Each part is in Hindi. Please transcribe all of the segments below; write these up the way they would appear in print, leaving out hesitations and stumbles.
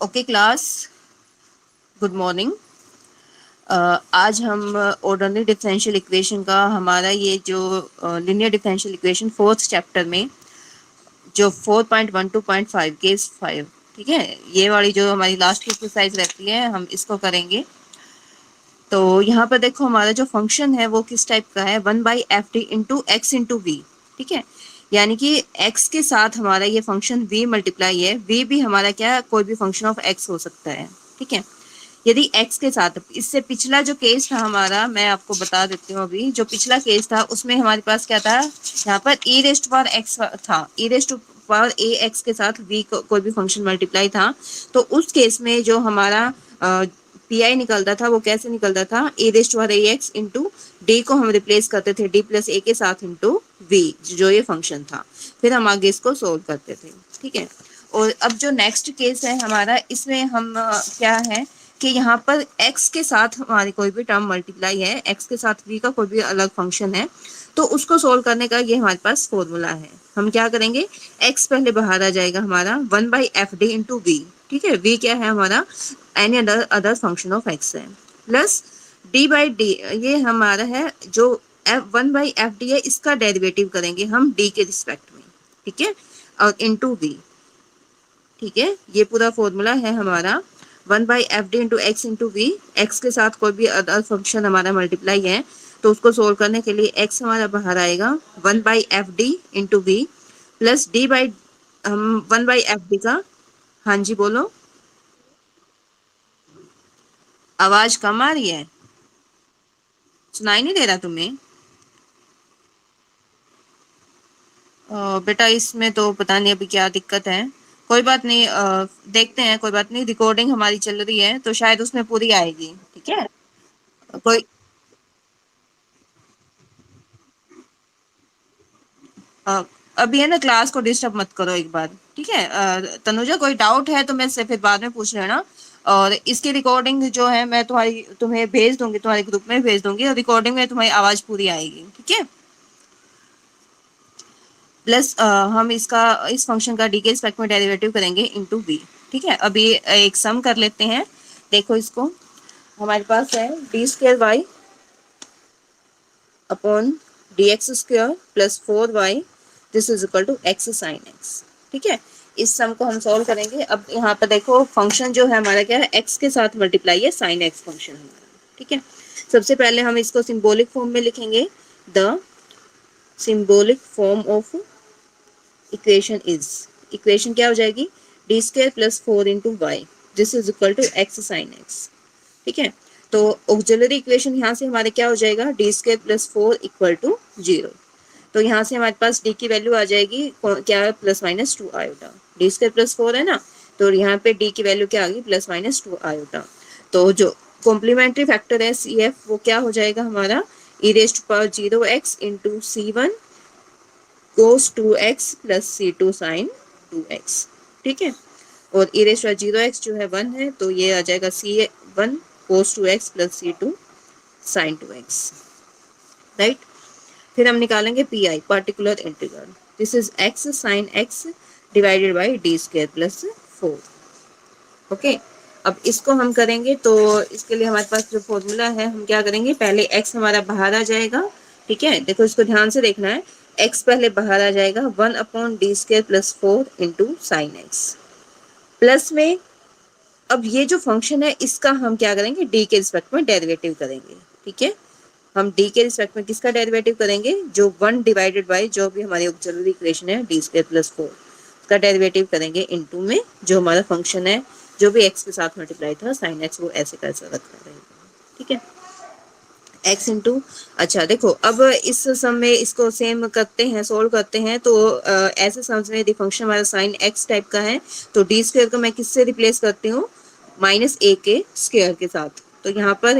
Okay class, good morning. आज हम ऑर्डिनरी डिफरेंशियल इक्वेशन का हमारा ये जो linear differential equation fourth chapter में जो 4.12.5 केस 5, ठीक है, ये वाली जो हमारी लास्ट की एक्सरसाइज रहती है हम इसको करेंगे। तो यहाँ पर देखो हमारा जो फंक्शन है वो किस टाइप का है, 1/f(d) into X into we, ठीक है। यानी कि x के साथ हमारा ये फंक्शन v मल्टीप्लाई है। v भी हमारा क्या, कोई भी फंक्शन ऑफ x हो सकता है, ठीक है। यदि x के साथ, इससे पिछला जो केस था हमारा, मैं आपको बता देती हूँ अभी, जो पिछला केस था उसमें हमारे पास क्या था, यहाँ पर e रेस्ट पावर x था, e rest power a x के साथ v कोई भी फंक्शन मल्टीप्लाई था। तो उस केस में जो हमारा पी निकलता था वो कैसे निकलता था, ए रेस्ट पावर ए एक्स इंटू डी को हम रिप्लेस करते थे डी प्लस ए के साथ इंटू वी, जो ये फंक्शन था। फिर हम आगे इसको सोल्व करते थे, ठीक है। और अब जो नेक्स्ट केस है हमारा, इसमें हम क्या है कि यहाँ पर x के साथ हमारी कोई भी टर्म मल्टीप्लाई है, x के साथ v का कोई भी अलग फंक्शन है, तो उसको सोल्व करने का ये हमारे पास फॉर्मूला है। हम क्या करेंगे, x पहले बाहर आ जाएगा हमारा 1/f(d) इंटू वी, ठीक है। v क्या है हमारा, any other function of x है, प्लस d/d, ये हमारा है जो 1/f(d) है, इसका डेरिवेटिव करेंगे हम d के रिस्पेक्ट में, ठीक है, और इंटू v, ठीक है। ये पूरा फॉर्मूला है हमारा 1/f(d) into X into V. X के साथ कोई भी अदर फंक्शन हमारा मल्टीप्लाई है, तो उसको सोल्व करने के लिए x हमारा बाहर आएगा 1/f(d) into V, plus d by, हम 1/f(d) का, हाँ जी बोलो, आवाज कम आ रही है, सुनाई नहीं दे रहा तुम्हें? बेटा इसमें तो पता नहीं अभी क्या दिक्कत है, कोई बात नहीं, देखते हैं, कोई बात नहीं, रिकॉर्डिंग हमारी चल रही है तो शायद उसमें पूरी आएगी, ठीक है। कोई अ, अभी है ना, क्लास को डिस्टर्ब मत करो एक बार, ठीक है। तनुजा, कोई डाउट है तो मैं से फिर बाद में पूछ लेना। और इसकी रिकॉर्डिंग जो है मैं तुम्हें भेज दूंगी, तुम्हारे ग्रुप में भेज दूंगी, और रिकॉर्डिंग में तुम्हारी आवाज पूरी आएगी, ठीक है। प्लस हम इसका, इस फंक्शन का डी के रिस्पेक्ट में डेरिवेटिव करेंगे इंटू बी, ठीक है। अभी एक सम कर लेते हैं, देखो इसको, हमारे पास है d² upon dx² plus 4y, this is equal to x sine x, ठीक है। इस सम को हम सॉल्व करेंगे। अब यहाँ पर देखो फंक्शन जो है हमारा क्या है, x के साथ मल्टीप्लाई है, साइन x फंक्शन हमारा, ठीक है। सबसे पहले हम इसको सिंबॉलिक फॉर्म में लिखेंगे, the symbolic form of equation is, equation क्या हो जाएगी, d² plus 4 into Y, this is equal to x sine x, ठीक है। तो ऑक्सिलरी इक्वेशन यहाँ से हमारे क्या हो जाएगा, d² प्लस 4 इक्वल टू 0। तो यहाँ से हमारे पास d की वैल्यू आ जाएगी क्या है, plus minus 2 iota, d² plus 4 है ना, तो यहाँ पे d की वैल्यू क्या आ गई, प्लस माइनस 2 आयोटा। तो जो कॉम्प्लीमेंट्री फैक्टर है CF, वो क्या हो जाएगा हमारा, e rest power 0x into C1 cos 2x plus C2 sine 2x, ठीक है। और e रेस्ट पावर 0x जो है 1 है, तो ये आ जाएगा C1 cos 2x plus C2 sine 2x, right. फिर हम निकालेंगे P particular integral, this is x sine x divided by d² plus 4, okay. अब इसको हम करेंगे तो इसके लिए हमारे पास जो फॉर्मूला है, हम क्या करेंगे, पहले x हमारा बाहर आ जाएगा, ठीक है। देखो इसको ध्यान से देखना है, x पहले बाहर आ जाएगा 1/d² plus 4 into sine x, plus में अब ये जो फंक्शन है इसका हम क्या करेंगे, d के रिस्पेक्ट में डेरिवेटिव करेंगे, ठीक है। हम d के रिस्पेक्ट में किसका डेरिवेटिव करेंगे, जो 1 डिवाइडेड बाई जो भी हमारी ऑक्सिलरी इक्वेशन है d² प्लस 4, उसका डेरिवेटिव करेंगे इनटू में जो हमारा फंक्शन है, जो भी x के साथ मल्टीप्लाई था साइन x, वो ऐसे कैसे रखा रहेगा, ठीक है, x इंटू। अच्छा देखो, अब इस सम में इसको सेम करते हैं, सोल्व करते हैं, तो ऐसे सम में यदि फंक्शन हमारा साइन x टाइप का है, तो d² को मैं किससे रिप्लेस करती हूँ, माइनस a के स्क्वायर के साथ। तो यहाँ पर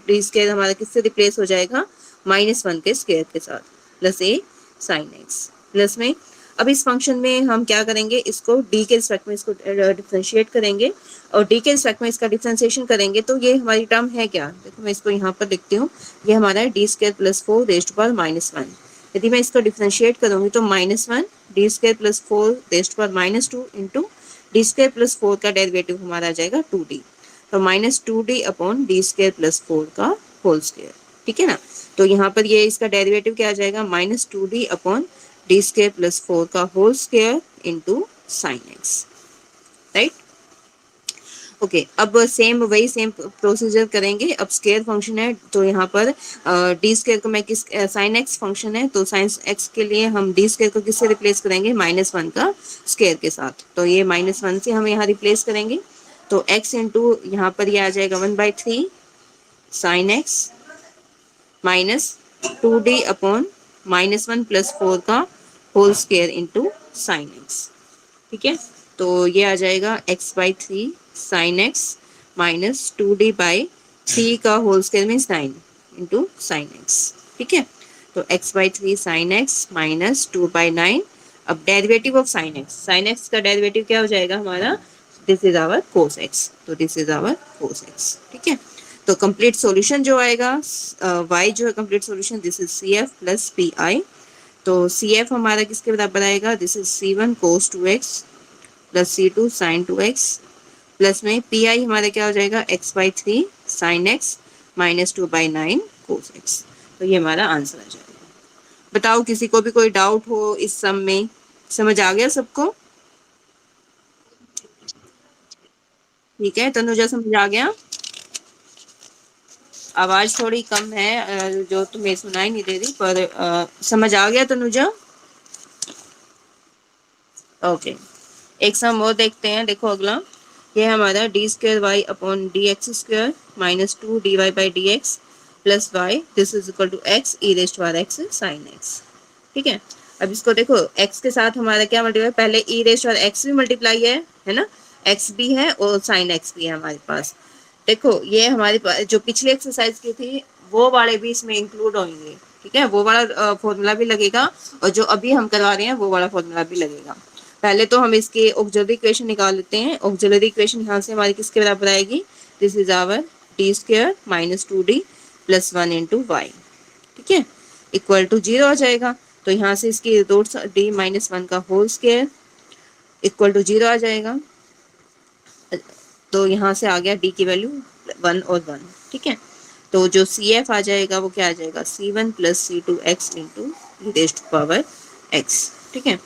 d² हमारा किससे रिप्लेस हो जाएगा, -1 के स्क्वायर के साथ, plus a sine x, plus में अब इस फंक्शन में हम क्या करेंगे, इसको d के रिस्पेक्ट में इसको डिफरेंशिएट करेंगे, और d के रिस्पेक्ट में इसका डिफरेंशिएशन करेंगे, तो ये हमारी टर्म है क्या, देखो मैं इसको यहाँ पर लिखती हूँ, ये हमारा है d² प्लस 4 रेज्ड पावर -1। यदि मैं इसको डिफरेंशिएट करूंगी तो -1 d² plus 4 raised power -2 into D square plus 4 का डेरिवेटिव हमारा आ जाएगा 2d, तो -2d upon D square plus 4 का होल स्क्वायर, ठीक है ना। तो यहाँ पर ये इसका डेरिवेटिव क्या आ जाएगा, -2d upon D square plus 4 का whole square into sine X, right. Okay, अब वही सेम प्रोसीजर करेंगे। अब स्क्वायर फंक्शन है तो यहाँ पर डी स्क्वायर को मैं किस साइन एक्स फंक्शन है तो साइन एक्स के लिए हम डी स्क्वायर को किससे रिप्लेस करेंगे, -1 का स्क्वायर के साथ। तो ये -1 से हम यहाँ रिप्लेस करेंगे, तो x इंटू यहाँ पर ये आ जाएगा 1/3 sine X minus 2d upon -1 plus 4 का whole square into sine X, ठीक है। तो ये आ जाएगा x/3 sine X minus 2d/3 का whole square means 9 into sine X, ठीक है। तो x/3 साइन एक्स माइनस 2/9। अब डेरिवेटिव ऑफ साइन एक्स का डेरिवेटिव क्या हो जाएगा हमारा, this is our cos X, तो this is our cos X, ठीक है। तो कंप्लीट सॉल्यूशन जो आएगा y जो है complete solution, this is CF plus PI। तो CF हमारा किसके बराबर आएगा, this is C1 cos 2x plus C2 sin 2x plus में PI हमारा क्या हो जाएगा, x/3 sin x minus 2/9 cos x। तो ये हमारा आंसर आ जाएगा। बताओ किसी को भी कोई डाउट हो इस सम में, समझ आ गया सबको, ठीक है। तनुजा समझ आ गया, आवाज थोड़ी कम है जो तुम्हें सुनाई नहीं दे रही, पर समझ आ गया तनुजा। ओके, एक सम और देखते हैं। देखो अगला, ये हमारा D square Y upon D x square minus 2 dy/dx plus Y this is equal to X E raise to R X sine X, ठीक है। अब इसको देखो, x के साथ हमारा क्या मल्टीप्लाई, पहले E raise to R X भी मल्टीप्लाई है ना, x भी है और साइन एक्स भी है हमारे पास। देखो ये हमारे पास जो पिछली एक्सरसाइज की थी वो वाले भी इसमें इंक्लूड होंगे, ठीक है। वो वाला फॉर्मूला भी लगेगा और जो अभी हम करवा रहे हैं वो वाला फॉर्मूला भी लगेगा। पहले तो हम इसके ऑक्सिलरी इक्वेशन निकाल लेते हैं। ऑक्सिलरी इक्वेशन यहाँ से हमारी किसके बराबर आएगी, this is our D square minus 2d plus 1 into Y, ठीक है, इक्वल टू 0 आ जाएगा। तो यहाँ से इसकी रूट d -1 का होल स्क्वायर इक्वल टू 0 आ जाएगा। तो यहाँ से आ गया d की वैल्यू 1 और 1, ठीक है। तो जो CF आ जाएगा वो क्या आ जाएगा, C1 plus C2x into E raise to power x, ठीक है।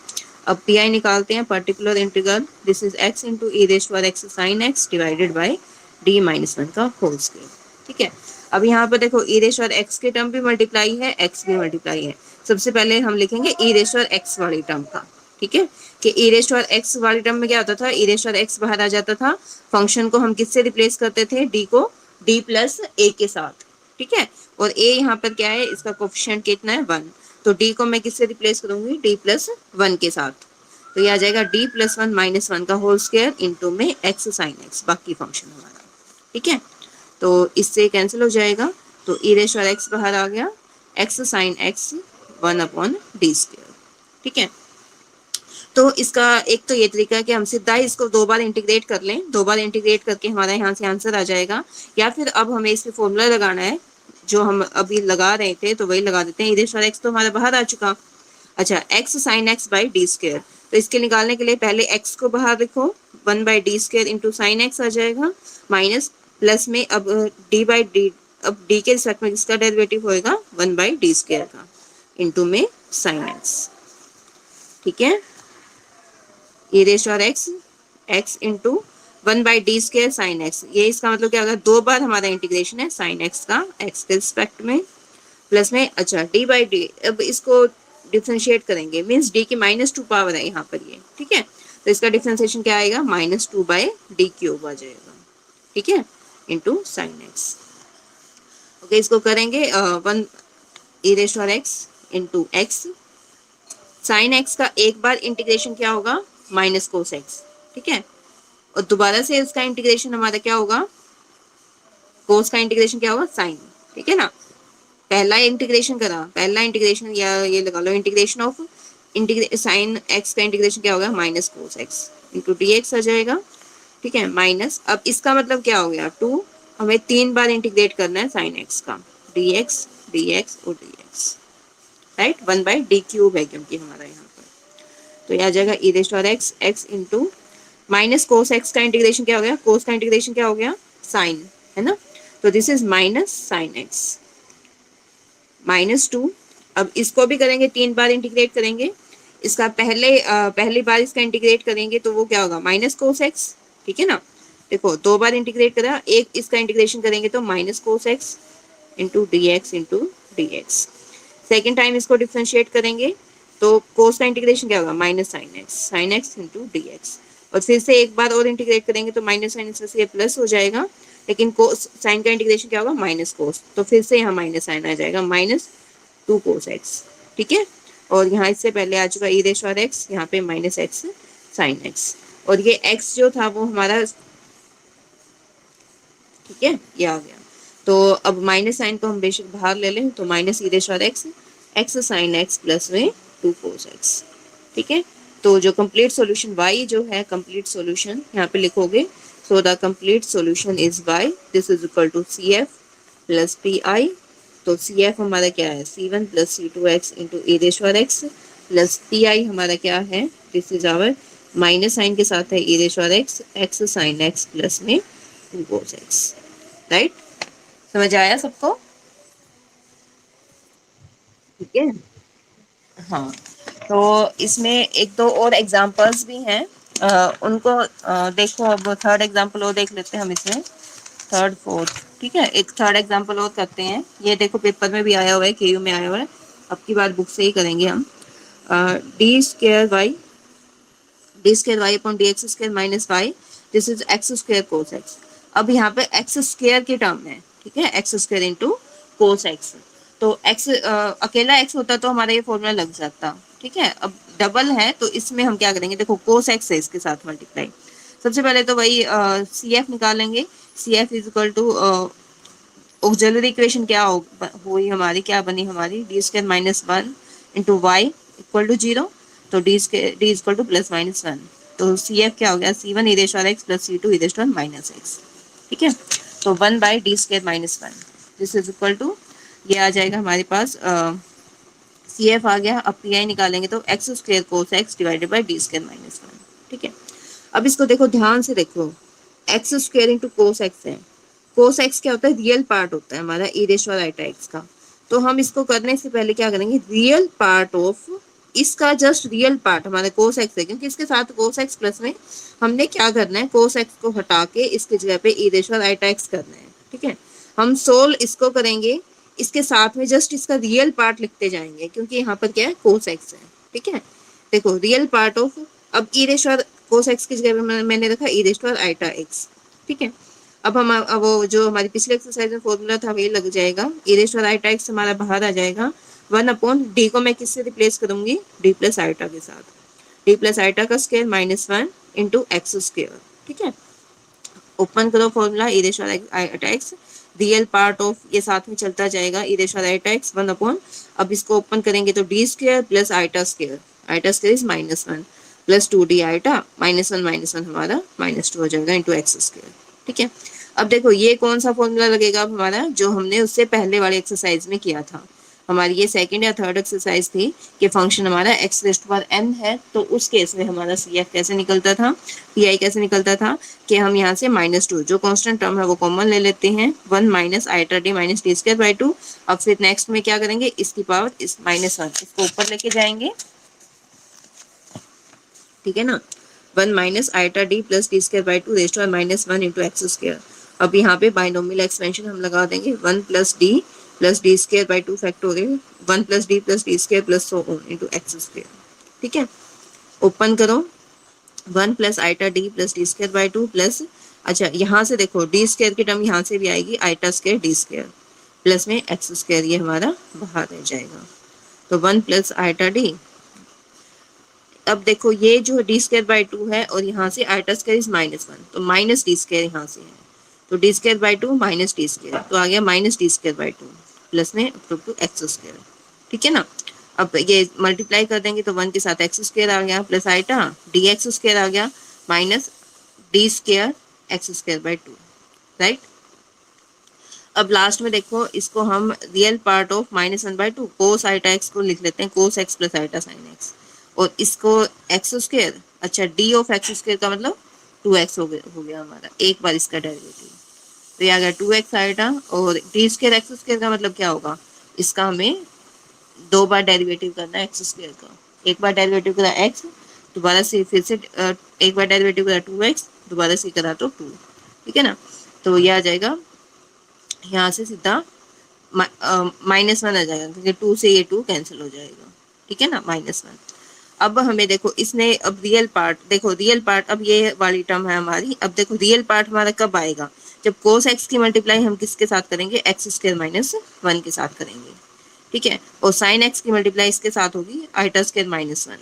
अब PI निकालते हैं, particular integral this is x into E raise to power x sine x divided by d -1 का होल स्क्वायर, ठीक है। अब यहाँ पर देखो E raise to power x के टर्म भी मल्टीप्लाई है, x भी मल्टीप्लाई है। सबसे पहले हम लिखेंगे E raise to power x वाली टर्म का, ठीक है, कि E raise to power x वाली टर्म में क्या होता था, E raise to power x बाहर आ जाता था, फंक्शन को हम किससे रिप्लेस करते थे, d को d प्लस a के साथ, ठीक है। और a यहाँ पर क्या है, इसका कोफिशिएंट कितना है 1, तो d को मैं किससे रिप्लेस करूंगी, d प्लस 1 के साथ। तो ये आ जाएगा d प्लस 1 माइनस 1 का होल स्क्वायर इंटू में x साइन x, बाकी फंक्शन हमारा, ठीक है। तो इससे कैंसिल हो जाएगा, तो e raise to power x बाहर आ गया, x sine x 1 upon D square, ठीक है। तो इसका एक तो ये तरीका है कि हम सीधा ही इसको 2 बार इंटीग्रेट कर लें, 2 बार इंटीग्रेट करके हमारा यहाँ से आंसर आ जाएगा, या फिर अब हमें इसमें फॉर्मूला लगाना है जो हम अभी लगा रहे थे, तो वही लगा देते हैं। E raise to power x तो हमारा बाहर आ चुका। अच्छा, x sine x by D square, तो इसके निकालने के लिए पहले x को बाहर लिखो, 1/d square into sign x आ जाएगा, माइनस प्लस में अब d/d, अब d के रिस्पेक्ट में किसका डेरिवेटिव होएगा, 1/d स्क्वायर का इंटू में साइन x, ठीक है। E raise to power x into 1/d square sine x, ये इसका मतलब क्या होगा, 2 बार हमारा इंटीग्रेशन है साइन x का x के रिस्पेक्ट में, प्लस में अच्छा d/d, अब इसको डिफरेंशिएट करेंगे, मींस d की -2 पावर है यहाँ पर ये, ठीक है। तो इसका डिफरेंशिएशन क्या आएगा, -2/d³ आ जाएगा, ठीक है, इंटू साइन x। ओके, इसको करेंगे 1 e raise to power x into x sine x का एक बार इंटीग्रेशन क्या होगा, माइनस कोस x, ठीक है। और दोबारा से इसका इंटीग्रेशन हमारा क्या होगा, कोस का इंटीग्रेशन क्या होगा, साइन, ठीक है ना। पहला इंटीग्रेशन करा, पहला इंटीग्रेशन या ये लगा लो इंटीग्रेशन ऑफ साइन x का इंटीग्रेशन क्या होगा, minus cos x into dx आ जाएगा, ठीक है, माइनस अब इसका मतलब क्या हो गया 2, हमें 3 बार इंटीग्रेट करना है साइन x का, dx dx और dx, राइट, 1/d³ है क्योंकि हमारा यहाँ पर। तो ये आ जाएगा e raise to power x into minus cos x का इंटीग्रेशन क्या हो गया, कोस का इंटीग्रेशन क्या हो गया, साइन, है ना। तो this is minus sine x -2। अब इसको भी करेंगे, 3 बार इंटीग्रेट करेंगे। इसका पहली बार इसका इंटीग्रेट करेंगे तो वो क्या होगा, माइनस कोस एक्स, ठीक है ना। देखो 2 बार इंटीग्रेट करा, एक इसका इंटीग्रेशन करेंगे तो minus cos x into D x into D x. Second time इसको डिफ्रेंशिएट करेंगे तो कोस का इंटीग्रेशन क्या होगा, minus sine x into D x. और फिर से एक बार और इंटीग्रेट करेंगे तो माइनस साइन से ये प्लस हो जाएगा, लेकिन कोस साइन का इंटीग्रेशन क्या होगा, माइनस कोस, तो फिर से यहाँ माइनस साइन आ जाएगा, -2 कोस एक्स, ठीक है। और यहाँ इससे पहले आ चुका ई रेश और एक्स, यहाँ पे माइनस एक्स साइन एक्स, और ये एक्स जो था वो हमारा, ठीक है, ये आ गया। तो अब माइनस साइन को हम बेशक बाहर ले लें, तो माइनस ई रेश और x, x sine x plus में 2 कोस एक्स, ठीक है। तो जो कंप्लीट सॉल्यूशन y जो है, कंप्लीट सॉल्यूशन यहाँ पे लिखोगे, so the complete solution is y, this is equal to C F plus P I. तो सी एफ हमारा क्या है, C1 प्लस C2x इंटू ई रेश और एक्स, प्लस पी आई हमारा क्या है, this is our minus sine के साथ है ई रेश और x, x sine x plus में 2 कोस एक्स, राइट। समझ आया सबको, ठीक है। हाँ, तो इसमें एक दो और एग्जांपल्स भी हैं, उनको देखो। अब थर्ड एग्जांपल और देख लेते हैं हम इसमें, थर्ड फोर्थ, ठीक है। एक थर्ड एग्जांपल और करते हैं, ये देखो पेपर में भी आया हुआ है, केयू में आया हुआ है, अब की बार बुक से ही करेंगे हम। D square Y upon D x square minus y, this is x square cos x. अब यहाँ पे एक्स स्क्वायर की टर्म है, ठीक है, x square into cos X. तो एक्स अकेला एक्स होता तो हमारा ये फॉर्मूला लग जाता, ठीक है। अब डबल है तो इसमें हम क्या करेंगे, देखो कोस एक्स है इसके साथ मल्टीप्लाई। सबसे पहले तो वही सी एफ निकालेंगे, C F is equal to auxiliary equation क्या हुई हमारी, क्या बनी हमारी, D square minus 1 into y equal to 0, तो D equal to plus minus 1। तो सी एफ क्या हो गया, C1 ई रेश और एक्स प्लस C2 ई रेश और माइनस एक्स, ठीक है। तो 1/d² - 1, this is equal to, ये आ जाएगा हमारे पास, सी एफ आ गया। अब पी आई निकालेंगे तो x square cos x divided by D² - 1, ठीक है। अब इसको देखो, ध्यान से देखो, x square into cos x है, कोस एक्स क्या होता है, रियल पार्ट होता है हमारा ई रेशो और आइटा एक्स का। तो हम इसको करने से पहले क्या करेंगे, रियल पार्ट ऑफ इसका, जस्ट रियल पार्ट हमारा कोस एक्स है, क्योंकि इसके साथ कोस एक्स प्लस में हमने क्या करना है, कोस एक्स को हटा के इसकी जगह पे ई रेशो और आइटा एक्स करना है, ठीक है। हम सोल्व इसको करेंगे, इसके साथ में जस्ट इसका रियल पार्ट लिखते जाएंगे, क्योंकि यहाँ पर क्या है, कोस एक्स है, ठीक है। देखो रियल पार्ट ऑफ, अब ई रेशो और कोस एक्स की जगह पे मैंने रखा ई रेशो और आइटा एक्स, ठीक है। अब वो जो हमारी पिछले एक्सरसाइज में फॉर्मूला था वही लग जाएगा, ई रेश और आइटा एक्स हमारा बाहर आ जाएगा, 1/d को मैं किससे रिप्लेस करूंगी, d प्लस आइटा के साथ, d प्लस आइटा का स्क्वायर -1 इंटू एक्स स्क्वायर, ठीक है। ओपन करो फॉर्मूला, ई रेश और iota x, real part of ये साथ में चलता जाएगा, ई रेश और आइटा एक्स 1/, अब इसको ओपन करेंगे तो d square plus iota square is -1 plus 2d iota -1 हमारा -2 हो जाएगा इंटू एक्स स्क्वायर, ठीक है। अब देखो ये कौन सा फॉर्मूला लगेगा, अब हमारा जो हमने उससे पहले वाली एक्सरसाइज में किया था, हमारी ये सेकंड या थर्ड एक्सरसाइज थी कि फंक्शन हमारा x⁻n है, तो उस केस में हमारा सी एफ कैसे निकलता था, पी आई कैसे निकलता था, कि हम यहाँ से -2 जो कांस्टेंट टर्म है वो कॉमन ले लेते हैं, 1 minus iota D minus d²/2। अब फिर नेक्स्ट में क्या करेंगे, इसकी पावर इस -1 इसको ऊपर लेके जाएंगे, ठीक है ना, 1 minus iota D plus d²/2 raise to -1 into x square. अब यहाँ पे बाइनोमियल एक्सपेंशन हम लगा देंगे, 1 plus D square by 2 factorial 1 plus D square plus so on into x square, ठीक है। ओपन करो, 1 plus iota D plus d²/2 plus, अच्छा यहाँ से देखो डी स्क्वायर की टर्म यहाँ से भी आएगी, iota square D square plus में एक्स स्क्वायर, ये हमारा बाहर रह जाएगा। तो 1 प्लस आइटा डी, अब देखो ये जो d²/2 है और यहाँ से आइटा स्क्वायर इज -1, तो माइनस डी स्क्वायर यहाँ से है, तो d²/2 माइनस डी स्क्वायर, तो आ गया -d²/2 प्लस में अप टू एक्स स्क्वायर, ठीक है ना। अब ये मल्टीप्लाई कर देंगे तो 1 के साथ एक्स स्क्वायर आ गया plus iota D x square आ गया minus D square x²/2, right. अब लास्ट में देखो इसको हम real part of -1/2 cos iota X को लिख लेते हैं, cos X plus iota sine X, और इसको एक्स स्क्वायर, अच्छा डी ऑफ एक्स स्क्वायर का मतलब 2x हो गया हमारा एक बार इसका डेरिवेटिव, तो ये आ गया 2x आएगा। और डी स्क्र एक्स स्क्र का मतलब क्या होगा, इसका हमें 2 बार डेरिवेटिव करना है एक्स स्क्र का। एक बार डेरिवेटिव करा x, दोबारा से फिर से एक बार डेरिवेटिव करा 2x, दोबारा से करा तो 2, ठीक है ना। तो ये आ जाएगा यहाँ से सीधा -1 आ जाएगा, क्योंकि 2 से ये 2 कैंसिल हो जाएगा, ठीक है ना, -1। अब हमें देखो इसने अब रियल पार्ट देखो, रियल पार्ट अब ये वाली टर्म है हमारी। अब देखो रियल पार्ट हमारा कब आएगा, जब cos x की मल्टीप्लाई हम किसके साथ करेंगे, x² - 1 के साथ करेंगे, ठीक है। और sin x की मल्टीप्लाई इसके साथ होगी i² - 1,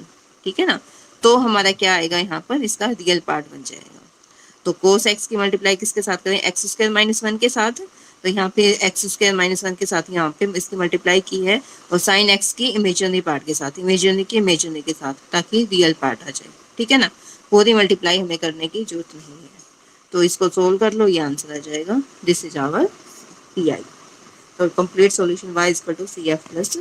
ठीक है ना। तो हमारा क्या आएगा यहाँ पर, इसका रियल पार्ट बन जाएगा। तो cos x की मल्टीप्लाई किसके साथ करें, x² - 1 के साथ। तो यहाँ पे x² - 1 के साथ यहाँ पे इसकी मल्टीप्लाई की है, और sin x की इमेजिनरी पार्ट के साथ, इमेजिनरी के साथ, ताकि रियल पार्ट आ जाए, ठीक है ना। पूरी मल्टीप्लाई हमें करने की जरूरत नहीं है। तो इसको सोल्व कर लो, ये आंसर आ जाएगा। This is our P I. तो कंप्लीट सॉल्यूशन y = CF +